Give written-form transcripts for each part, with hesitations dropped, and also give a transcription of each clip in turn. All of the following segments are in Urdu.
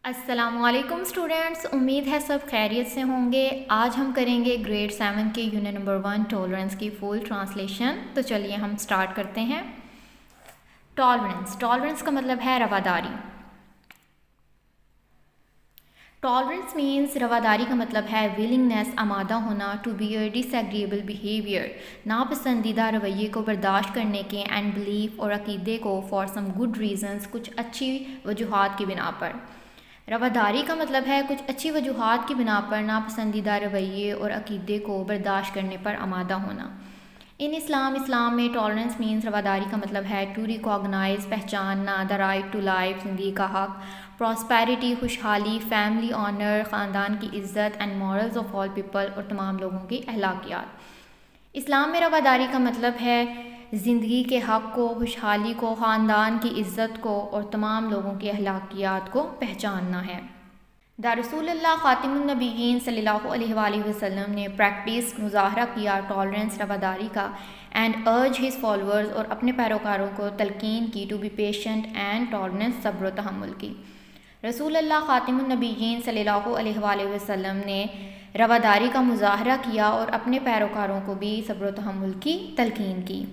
السلام علیکم اسٹوڈینٹس، امید ہے سب خیریت سے ہوں گے۔ آج ہم کریں گے گریڈ 7 کے یونٹ نمبر 1 ٹالرنس کی فل ٹرانسلیشن۔ تو چلیے ہم سٹارٹ کرتے ہیں۔ ٹالرنس کا مطلب ہے رواداری۔ ٹالرنس مینس رواداری کا مطلب ہے ولنگنیس، آمادہ ہونا، ٹو بیئر ڈس ایگریبل بیہیویئر، ناپسندیدہ رویے کو برداشت کرنے کے، اینڈ بلیف اور عقیدے کو فار سم گڈ ریزنس، کچھ اچھی وجوہات کی بنا پر۔ رواداری کا مطلب ہے کچھ اچھی وجوہات کی بنا پر ناپسندیدہ رویے اور عقیدے کو برداشت کرنے پر آمادہ ہونا۔ اسلام میں ٹالرنس مینس رواداری کا مطلب ہے ٹو ریکاگنائز، پہچاننا، دا رائٹ ٹو لائف، زندگی کا حق، پراسپیرٹی، خوشحالی، فیملی آنر، خاندان کی عزت، and morals of all people, اور تمام لوگوں کی اخلاقیات۔ اسلام میں رواداری کا مطلب ہے زندگی کے حق کو، خوشحالی کو، خاندان کی عزت کو، اور تمام لوگوں کی اخلاقیات کو پہچاننا ہے۔ رسول اللہ خاتم النبیین صلی اللہ علیہ وآلہ وسلم نے پریکٹس، مظاہرہ کیا ٹالرنس، رواداری کا، اینڈ ارج ہز فالوورز، اور اپنے پیروکاروں کو تلقین کی to be patient and tolerance, صبر و تحمل کی۔ رسول اللہ خاتم النبیین صلی اللہ علیہ وآلہ وسلم نے رواداری کا مظاہرہ کیا اور اپنے پیروکاروں کو بھی صبر و تحمل کی تلقین کی۔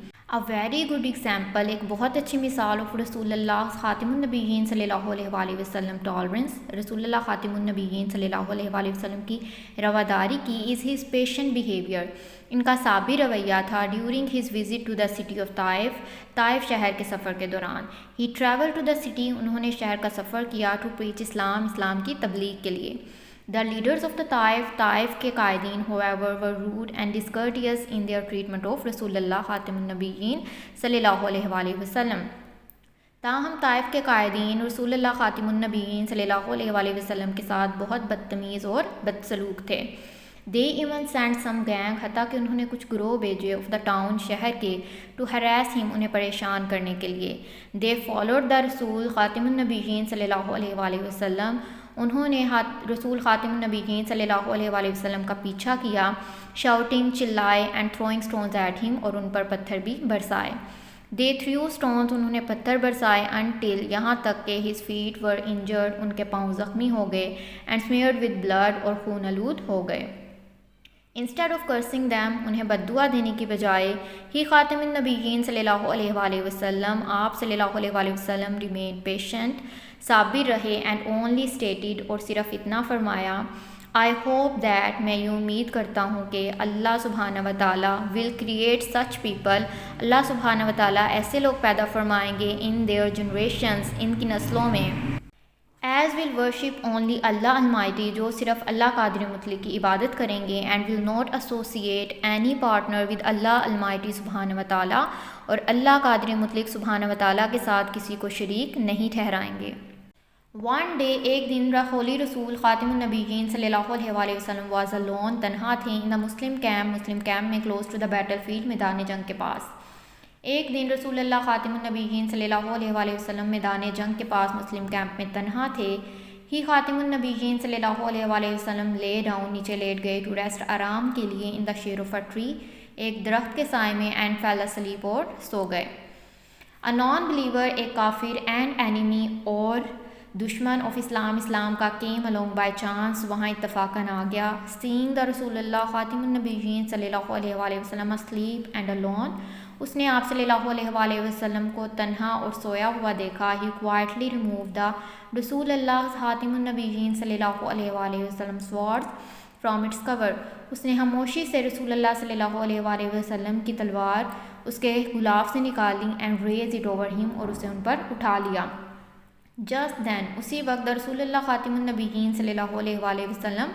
ویری گڈ ایگزامپل، ایک بہت اچھی مثال آف رسول اللہ خاتم النبیین صلی اللہ علیہ وآلہ وسلم ٹالرنس، رسول اللہ خاتم النبیین صلی اللہ علیہ وآلہ وسلم کی رواداری کی از ہز پیشنٹ بیہیویئر، ان کا صابر رویہ تھا during his visit to the city of Taif شہر کے سفر کے دوران۔ He travel to the city, انہوں نے شہر کا سفر کیا، ٹو پریچ اسلام کی تبلیغ کے لیے۔ The leaders of the Taif کے قائدین however were rude and discourteous in their treatment of رسول اللہ خاتم النبیین صلی اللہ علیہ وآلہ وسلم۔ تاہم طائف کے قائدین رسول اللہ خاتم النبیین صلی اللہ علیہ وآلہ وسلم کے ساتھ بہت بدتمیز اور بدسلوک تھے۔ They even sent some gang، حتیٰ کہ انہوں نے کچھ گروہ بھیجے of the town، شہر کے، to harass him، انہیں پریشان کرنے کے لیے۔ They followed the رسول خاتم النبیین صلی اللہ علیہ وآلہ وسلم، انہوں نے رسول خاتم النبیین صلی اللہ علیہ وآلہ وسلم کا پیچھا کیا، شاؤٹنگ، چلائے، and throwing stones at him، اور ان پر پتھر بھی برسائے۔ They threw stones، انہوں نے پتھر برسائے، until، یہاں تک کہ his feet were injured، ان کے پاؤں زخمی ہو گئے، and smeared with blood، اور خون آلود ہو گئے۔ Instead of cursing them، انہیں بددعا دینے کی بجائے، ہی خاتم النبیین صلی اللہ علیہ وآلہ وسلم، آپ صلی اللہ علیہ وآلہ وسلم remained patient، صابر رہے، and only stated، اور صرف اتنا فرمایا، I hope that، میں یہ امید کرتا ہوں کہ اللہ سبحانہ وتعالیٰ will create such people، اللہ سبحانہ وتعالیٰ ایسے لوگ پیدا فرمائیں گے in their generations، ان کی نسلوں میں، as will worship only Allah Almighty، جو صرف اللہ قادر مطلق کی عبادت کریں گے، and will not associate any partner with Allah Almighty سبحانہ وتعالیٰ، اور اللہ قادر مطلق سبحانہ وتعالیٰ کے ساتھ کسی کو شریک نہیں ٹھہرائیں گے۔ One day، ایک دن، ہولی رسول خاتم النبیین صلی اللہ علیہ وآلہ وسلم was alone، تنہا تھے، in the مسلم کیمپ میں، close to the battlefield، میدان جنگ کے پاس۔ ایک دن رسول اللہ خاتم النبیین صلی اللہ علیہ وآلہ وسلم میدان جنگ کے پاس مسلم کیمپ میں تنہا تھے۔ ہی خاتم النبیین صلی اللہ علیہ وآلہ وسلم lay down، نیچے لیٹ گئے، to rest، آرام کے لیے، in the shade of a tree، ایک درخت کے سائے میں، and fell asleep، اور سو گئے۔ A non-believer، ایک کافر، and enemy، اور دشمن of اسلام کا، came along by chance، وہاں اتفاقاً آ گیا۔ Seeing the رسول اللہ خاتم النبیین صلی اللہ علیہ وآلہ وسلم asleep and alone، اس نے آپ صلی اللہ علیہ وآلہ وسلم کو تنہا اور سویا ہوا دیکھا۔ He quietly removed the رسول اللہ خاتم النبیین صلی اللہ علیہ وآلہ وسلم sword from its cover، اس نے خاموشی سے رسول اللہ صلی اللہ علیہ وآلہ وسلم کی تلوار اس کے غلاف سے نکالی، and raised it over him، اور اسے ان پر اٹھا لیا۔ Just then، اسی وقت، رسول اللہ خاتم النبیین صلی اللہ علیہ وآلہ وسلم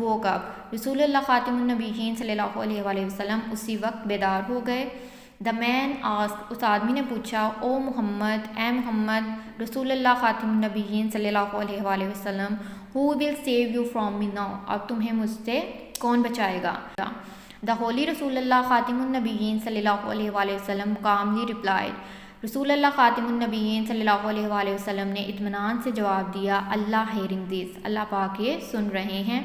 woke up، رسول اللہ خاتم النبیین صلی اللہ علیہ وآلہ وسلم اسی وقت بیدار ہو گئے۔ The man asked، اس آدمی نے پوچھا، او محمد، اے محمد، رسول اللہ خاتم النبیین صلی اللہ علیہ وآلہ وسلم، who will save you from me now، اب تمہیں مجھ سے کون بچائے گا؟ The holy رسول اللہ خاتم النبیین صلی اللہ علیہ وآلہ وسلم calmly replied، رسول اللہ خاتم النبیین صلی اللہ علیہ وآلہ وسلم نے اطمینان سے جواب دیا، اللہ hearing this، اللہ پاک یہ سن رہے ہیں۔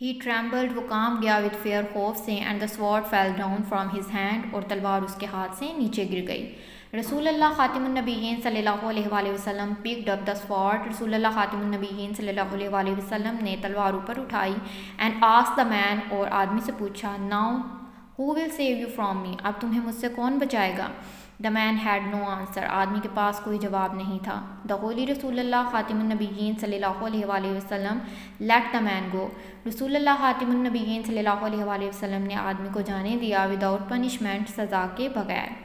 He trembled، وہ کانپ گیا، with fear، خوف سے، and the sword fell down from his hand، اور تلوار اس کے ہاتھ سے نیچے گر گئی۔ رسول اللہ خاتم النبیین صلی اللہ علیہ وآلہ وسلم picked up the sword. رسول اللہ خاتم النبیین صلی اللہ علیہ وآلہ وسلم نے تلوار اوپر اٹھائی. and asked the man, اور آدمی سے پوچھا, now who will save you from me, اب تمہیں مجھ سے کون بچائے گا. the man had no answer. آدمی کے پاس کوئی جواب نہیں تھا. the holy رسول اللہ خاتم النبیین صلی اللہ علیہ وآلہ وسلم let the man go. رسول اللہ خاتم النبیین صلی اللہ علیہ وآلہ وسلم نے آدمی کو جانے دیا without punishment, سزا کے بغیر.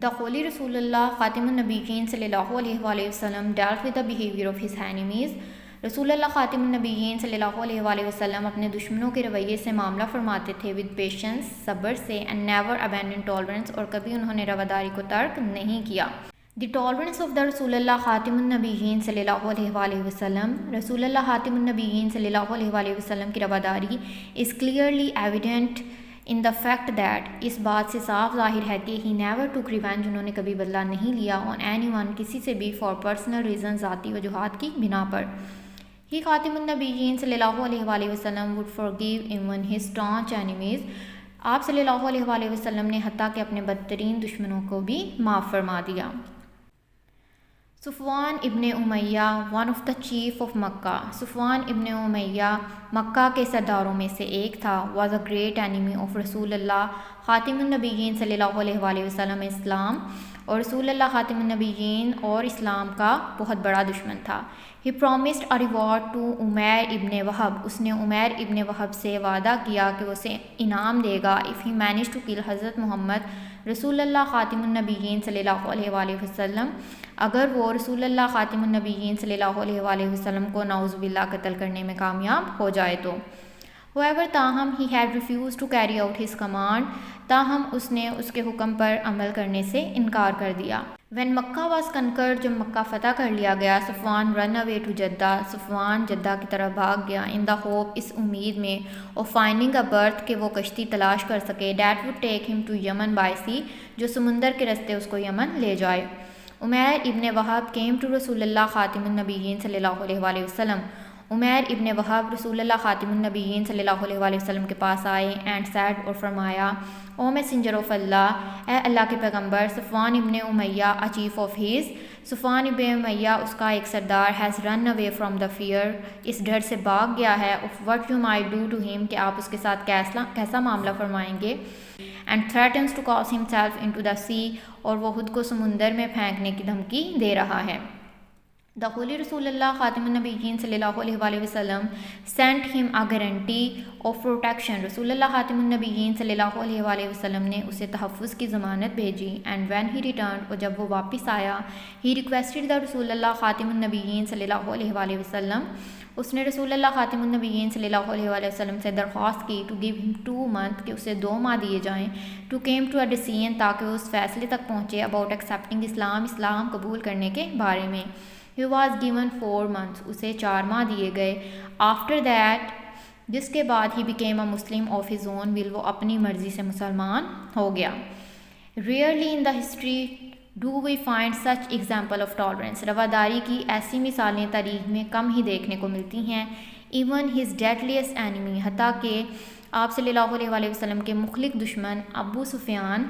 The holy رسول اللہ خاتم النبیین صلی اللہ علیہ وآلہ وسلم dealt with the behavior of his enemies. رسول اللہ خاتم النبیین صلی اللہ علیہ وآلہ وسلم اپنے دشمنوں کے رویے سے معاملہ فرماتے تھے with patience, صبر سے, and never abandoned tolerance, اور کبھی انہوں نے رواداری کو ترک نہیں کیا. The tolerance of the رسول اللہ خاتم النبیین صلی اللہ علیہ وآلہ وسلم. رسول اللہ خاتم النبیین صلی اللہ علیہ وآلہ وسلم کی رواداری is clearly evident in the fact that, اس بات سے صاف ظاہر ہے کہ he never took revenge, انہوں نے کبھی بدلہ نہیں لیا on anyone, کسی سے بھی, for personal reasons, ذاتی وجوہات کی بنا پر. He خاتم النبیین صلی اللہ علیہ وآلہ وسلم would forgive even his staunch enemies. آپ صلی اللہ علیہ وآلہ وسلم نے حتیٰ کہ اپنے بدترین دشمنوں کو بھی معاف فرما دیا. صفوان ابن امیہ one of the chief of مکہ. صفوان ابن امیہ مکہ کے سرداروں میں سے ایک تھا. was a great enemy of رسول اللہ خاتم النبیین صلی اللہ علیہ وآلہ وسلم اسلام, اور رسول اللہ خاتم النبیین اور اسلام کا بہت بڑا دشمن تھا. He promised a reward to Umair ابن وہب. اس نے عمیر ابن وہب سے وعدہ کیا کہ وہ اسے انعام دے گا if he managed to kill حضرت محمد رسول اللہ خاتم النبیین صلی اللہ علیہ وآلہ وسلم, اگر وہ رسول اللہ خاتم النبیین صلی اللہ علیہ وآلہ وسلم کو نعوذ باللہ قتل کرنے میں کامیاب ہو جائے تو. However, تاہم he had refused to carry out his command. تاہم اس نے اس کے حکم پر عمل کرنے سے انکار کر دیا. When مکہ was conquered, جب مکہ فتح کر لیا گیا, صفوان run away to Jeddah. Safwan Jeddah کی طرف بھاگ گیا in the hope, اس امید میں, of finding a berth, کہ وہ کشتی تلاش کر سکے that would take him to Yemen by sea, جو سمندر کے رستے اس کو یمن لے جائے. عمیر ابن وہب came to رسول اللہ خاتم النبیین صلی اللہ علیہ وآلہ وسلم. عمیر ابن وہب رسول اللہ خاتم النبیین صلی اللہ علیہ وآلہ وسلم کے پاس آئے and said, اور فرمایا, او میسنجر آف اللہ, اے اللہ کے پیغمبر, صفوان ابن امیہ a chief of his, صفوان ابن امیہ اس کا ایک سردار, has run away from the fear, اس ڈر سے بھاگ گیا ہے, of what you might do to him, کہ آپ اس کے ساتھ کیسا معاملہ فرمائیں گے, and threatens to cast himself into the sea, اور وہ خود کو سمندر میں پھینکنے کی دھمکی دے رہا ہے. The holy رسول اللہ خاتم النبیین صلی اللہ علیہ وآلہ وسلم sent him a guarantee of protection. رسول اللہ خاتم النبیین صلی اللہ علیہ وآلہ وسلم نے اسے تحفظ کی ضمانت بھیجی. And when he returned, اور جب وہ واپس آیا, he requested the رسول اللہ خاتم النبیین صلی اللہ علیہ وآلہ وسلم, اس نے رسول اللہ خاتم النبیین صلی اللہ علیہ وآلہ وسلم سے درخواست کی to give him 2 months, کہ اسے 2 ماہ دیے جائیں, to came to a decision, تاکہ وہ اس فیصلے تک پہنچے about accepting اسلام, اسلام قبول کرنے کے بارے میں. He was given 4 months, اسے 4 ماہ دیے گئے. After that, جس کے بعد he became a Muslim of his own will, وہ اپنی مرضی سے مسلمان ہو گیا. Rarely in the history do we find such example of tolerance. رواداری کی ایسی مثالیں تاریخ میں کم ہی دیکھنے کو ملتی ہیں. Even his deadliest enemy, حتیٰ کہ آپ صلی اللہ علیہ وآلہ وسلم کے مخلص دشمن ابو سفیان,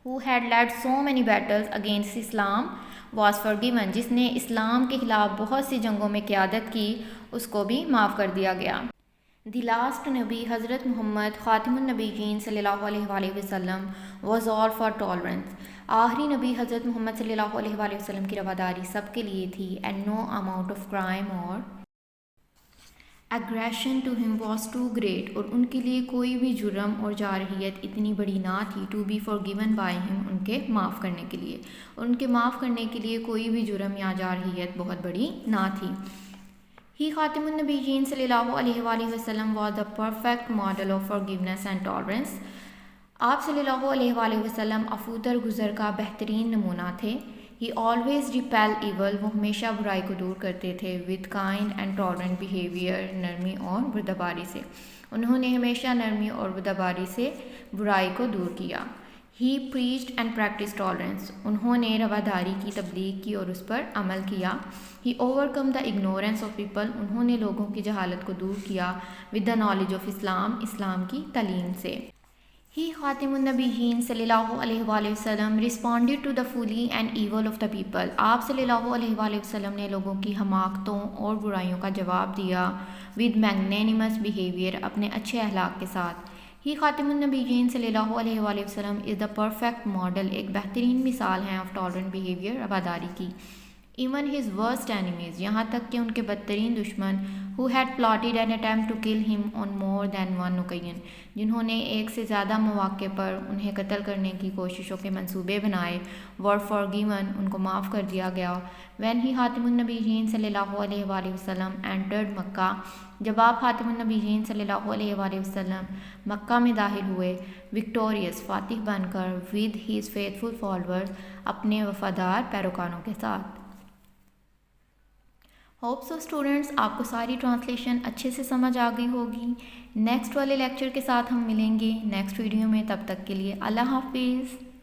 who had led so many battles against Islam, was forgiven, جس نے اسلام کے خلاف بہت سی جنگوں میں قیادت کی, اس کو بھی معاف کر دیا گیا. دی لاسٹ نبی حضرت محمد خاتم النبیین صلی اللہ علیہ وآلہ وسلم was all for tolerance. آخری نبی حضرت محمد صلی اللہ علیہ وآلہ وسلم کی رواداری سب کے لیے تھی. and no amount of crime or aggression to him was too great, اور ان کے لیے کوئی بھی جرم اور جارحیت اتنی بڑی نہ تھی to be forgiven by him, ان کے معاف کرنے کے لیے, اور ان کے معاف کرنے کے لیے کوئی بھی جرم یا جارحیت بہت بڑی نہ تھی. He خاتم النبیین صلی اللہ علیہ وآلہ وسلم was the perfect model of forgiveness and tolerance. آپ صلی اللہ علیہ وآلہ وسلم عفو درگزر کا بہترین نمونہ تھے. He always repelled evil, وہ ہمیشہ برائی کو دور کرتے تھے with kind and tolerant behavior, نرمی اور بردباری سے. انہوں نے ہمیشہ نرمی اور بردباری سے برائی کو دور کیا. He preached and practiced tolerance, انہوں نے رواداری کی تبلیغ کی اور اس پر عمل کیا. He overcome the ignorance of people, انہوں نے لوگوں کی جہالت کو دور کیا with the knowledge of Islam, اسلام کی تعلیم سے. He Khatim al-Nabiyyin sallallahu alaihi wasallam responded to the folly and evil of the people. آپ صلی اللہ علیہ وآلہ وسلم نے لوگوں کی حماقتوں اور برائیوں کا جواب دیا with magnanimous behavior، اپنے اچھے اخلاق کے ساتھ۔ ہی خاتم النبیین صلی اللہ علیہ وآلہ وسلم از دا پرفیکٹ ماڈل، ایک بہترین مثال ہیں آف ٹالرنٹ بیہیویئر، رواداری کی۔ ایون ہز ورسٹ اینیمیز، یہاں تک کہ ان کے بدترین دشمن who had plotted an attempt to kill him on more than one occasion، جنہوں نے ایک سے زیادہ مواقع پر انہیں قتل کرنے کی کوششوں کے منصوبے بنائے، were forgiven، ان کو معاف کر دیا گیا۔ when he خاتم النبیین صلی اللہ علیہ وآلہ وسلم entered مکہ، جب آپ خاتم النبیین صلی اللہ علیہ وآلہ وسلم مکہ میں داخل ہوئے، وکٹوریس، فاتح بن کر، with his faithful followers، اپنے وفادار پیروکاروں کے ساتھ۔ ہوپ سو اسٹوڈنٹس آپ کو ساری ٹرانسلیشن اچھے سے سمجھ آ گئی ہوگی۔ نیکسٹ والے لیکچر کے ساتھ ہم ملیں گے نیکسٹ ویڈیو میں، تب تک کے لیے اللہ حافظ۔